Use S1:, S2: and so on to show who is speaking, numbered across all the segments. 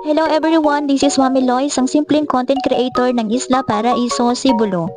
S1: Hello everyone, this is Mami Lois, ang simpleng content creator ng Isla Paraiso, Cebulo.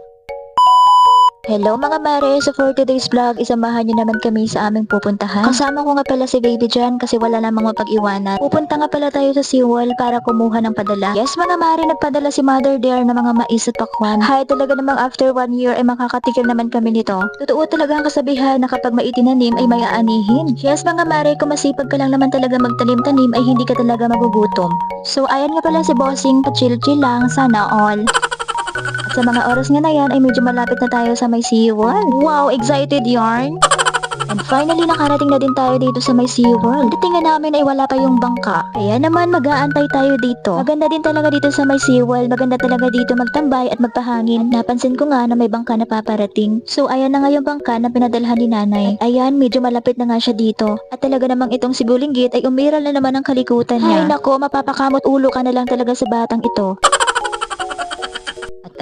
S1: Hello mga mare, so for today's vlog, isamahan niyo naman kami sa aming pupuntahan. Kasama ko nga pala si baby dyan kasi wala namang mapag-iwanan. Pupunta nga pala tayo sa SeaWorld para kumuha ng padala. Yes mga mare, nagpadala si Mother Dare ng mga mais at pakwan. Hay, talaga namang after 1 year ay makakatikim naman kami nito. Totoo talaga ang kasabihan na kapag may itinanim ay may aanihin. Yes mga mare, kung masipag ka lang naman talaga magtanim-tanim ay hindi ka talaga magugutom. So ayan nga pala si Bossing, pa-chill-chill lang, sana all. At sa mga oras nga na yan ay medyo malapit na tayo sa may SeaWorld. Wow, excited yarn! And finally nakarating na din tayo dito sa may SeaWorld. Dating nga namin ay wala pa yung bangka. Kaya naman mag-aantay tayo dito. Maganda din talaga dito sa may SeaWorld. Maganda talaga dito magtambay at magpahangin. At napansin ko nga na may bangka na paparating. So ayan na nga yung bangka na pinadalhan ni nanay. At ayan, medyo malapit na nga siya dito. At talaga namang itong si Bulinggit ay umiral na naman ang kalikutan niya. Ay nako, mapapakamot ulo ka na lang talaga sa batang ito.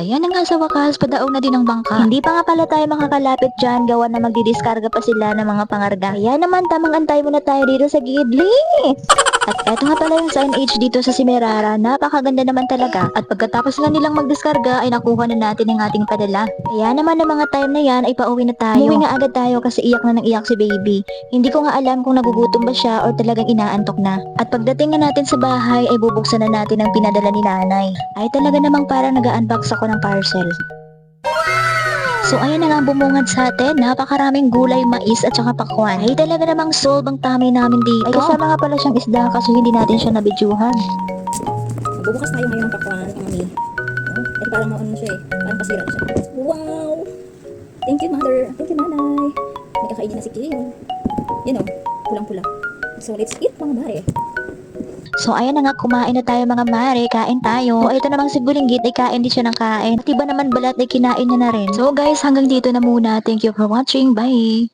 S1: Ayan na nga sa wakas, padaong na din ang bangka. Hindi pa nga pala tayo makakalapit dyan, gawa na magdidiskarga pa sila ng mga pangarga. Kaya naman, tamang antay muna tayo dito sa gidli. At eto nga pala yung signage dito sa Semirara, napakaganda naman talaga. At pagkatapos nga nilang magdiskarga ay nakuha na natin ang ating padala. Kaya naman ng mga time na yan ay pauwi na tayo. Umuwi nga agad tayo kasi iyak na ng iyak si baby. Hindi ko nga alam kung nagugutom ba siya or talagang inaantok na. At pagdating nga natin sa bahay ay bubuksan na natin ang pinadala ni nanay. Ay talaga namang parang nag-unbox ako ng parcel. So ayan na nga ang bumungad sa atin, napakaraming gulay, mais at saka pakwan. Ay talaga namang solve ang tamay namin dito. Ay kasama nga pala siyang isda kasi hindi natin siya nabidyuhan.
S2: Magbubukas tayo ngayon ng pakwan, mami. Oh, eh parang maano siya eh. Parang pasira na siya. Wow! Thank you, mother. Thank you, nanay. May kakainin na si Kim. Yan o, pulang-pula. So let's eat, mga mare.
S1: So ayan na nga, kumain na tayo mga mare, kain tayo. So ito namang si Bulinggit ay kain din siya ng kain. At iba naman balat ay kinain niya na rin. So guys, hanggang dito na muna. Thank you for watching. Bye!